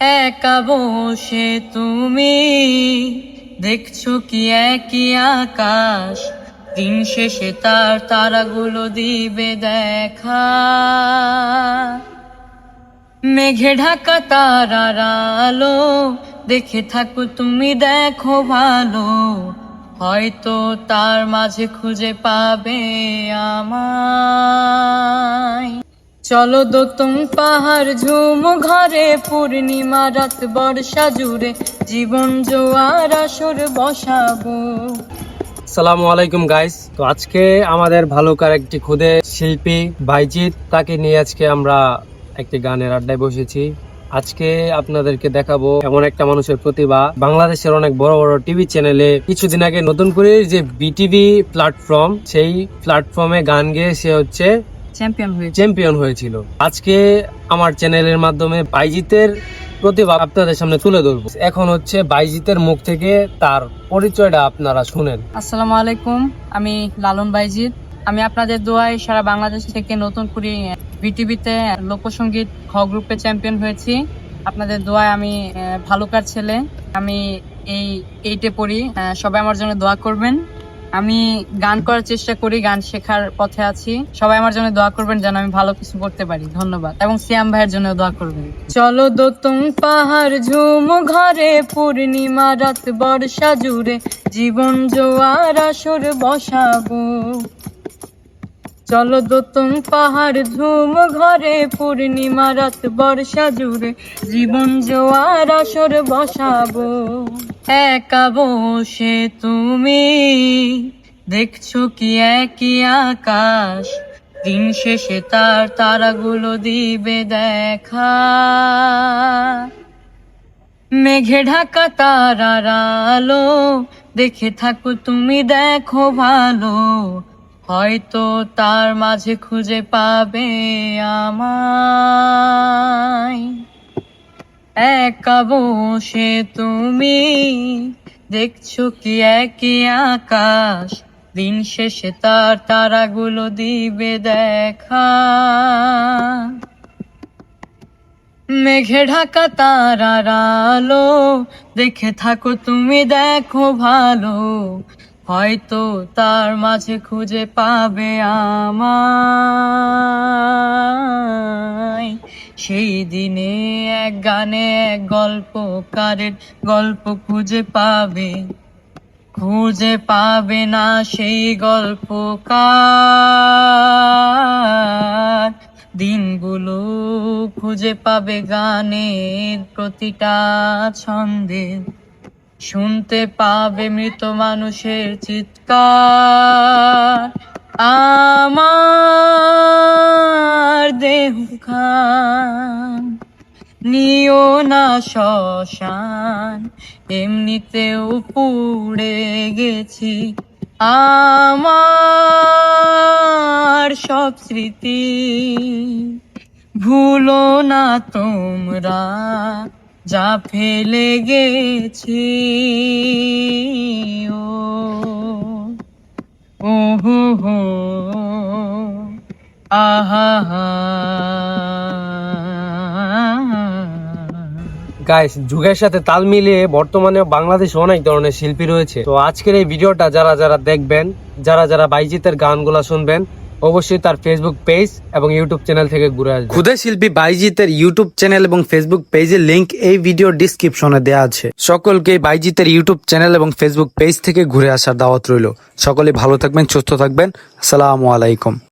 একা বসে তুমি দেখছো কি একই আকাশ, দিন শেষে তার তারাগুলো দিবে দেখা। মেঘে ঢাকা তারার আলো দেখে থাকো তুমি, দেখো ভালো, হয়তো তার মাঝে খুঁজে পাবে আমায়। চলো দোতম পাহাড় ঝুম ঘরে, পূর্ণিমা রাত বর্ষা জুড়ে, জীবন জোয়ার আসর বসাবো। আসসালামু আলাইকুম গাইস। তো আজকে আমাদের ভালুকার একটি খুদে শিল্পী বাইজিৎ, তাকে নিয়ে আজকে আমরা একটি গানের আড্ডায় বসেছি। আজকে আপনাদেরকে দেখাবো এমন একটা মানুষের প্রতিভা। বাংলাদেশের অনেক বড় বড় টিভি চ্যানেলে কিছুদিন আগে নতুন করে যে বিটিভি প্ল্যাটফর্ম, সেই প্ল্যাটফর্মে গান গেয়ে সে হচ্ছে চ্যাম্পিয়ন হয়েছিল। আজকে আমার চ্যানেলের মাধ্যমে বাইজিতের প্রতিভা আপনাদের সামনে তুলে ধরবো। এখন হচ্ছে বাইজিতের মুখ থেকে তার পরিচয়টা আপনারা শুনেন। আসসালামু আলাইকুম, আমি লালন বাইজিৎ। আমি আপনাদের দোয়ায় সারা বাংলাদেশ থেকে নতুন করে বিটিভিতে লোকসঙ্গীত খ গ্রুপে চ্যাম্পিয়ন হয়েছি। আপনাদের দোয়ায় আমি ভালুকার ছেলে, আমি এই 8-এ পড়ি। সবাই আমার জন্য দোয়া করবেন। আমি গান করার চেষ্টা করি, গান শেখার পথে আছি। সবাই আমার জন্য দোয়া করবেন যেন আমি ভালো কিছু করতে পারি। ধন্যবাদ, এবং সিয়াম ভাইয়ের জন্য দোয়া করবেন। চলো দোতম পাহাড় ঝুম ঘরে, পূর্ণিমা রাত বর্ষা জুড়ে, জীবন জোয়ার আসর বসাবো। চলো দোতম পাহাড় ঝুম ঘরে, পূর্ণিমা রাত বর্ষা জুড়ে, জীবন জোয়ার আসর বসাবো। একা বসে তুমি দেখছো কি একই আকাশ, দিন শেষে তার তারাগুলো দিবে দেখা। মেঘে ঢাকা তারার আলো দেখে থাকো তুমি, দেখো ভালো, হয়তো তার মাঝে খুঁজে পাবে আমায়। একা বসে তুমি দেখছো কি একই আকাশ, দিন শেষে তার তারাগুলো দিবে দেখা। মেঘে ঢাকা তারার আলো দেখে থাকো তুমি, দেখো ভালো, হয়তো তার মাঝে খুঁজে পাবে আমায়। সেই দিনে এক গানে এক গল্পকারের গল্প খুঁজে পাবে না সেই গল্পকার। দিনগুলো খুঁজে পাবে গানের প্রতিটা ছন্দে, শুনতে পাবে মৃত মানুষের চিৎকার। আমার দেহ খান নিও না শ্মশান, এমনিতেও পুড়ে গেছি। আমার সব স্মৃতি ভুলো না তোমরা, যা ফেলে গেছি। ও হো হো আহা হা। গাইস, যুগের সাথে তাল মিলিয়ে বর্তমানে বাংলাদেশে অনেক ধরনের শিল্পী রয়েছে। তো আজকের এই ভিডিওটা যারা যারা দেখবেন, যারা যারা বাইজিতের গানগুলা শুনবেন, অবশ্যই তার ফেসবুক পেজ এবং ইউটিউব চ্যানেল থেকে ঘুরে আসবেন। খুদে শিল্পী বাইজিতের ইউটিউব চ্যানেল এবং ফেসবুক পেজের লিংক এই ভিডিও ডিসক্রিপশনে দেওয়া আছে। সকলকে বাইজিতের ইউটিউব চ্যানেল এবং ফেসবুক পেজ থেকে ঘুরে আসার দাওয়াত রইল। সকলে ভালো থাকবেন, সুস্থ থাকবেন। আসসালামু আলাইকুম।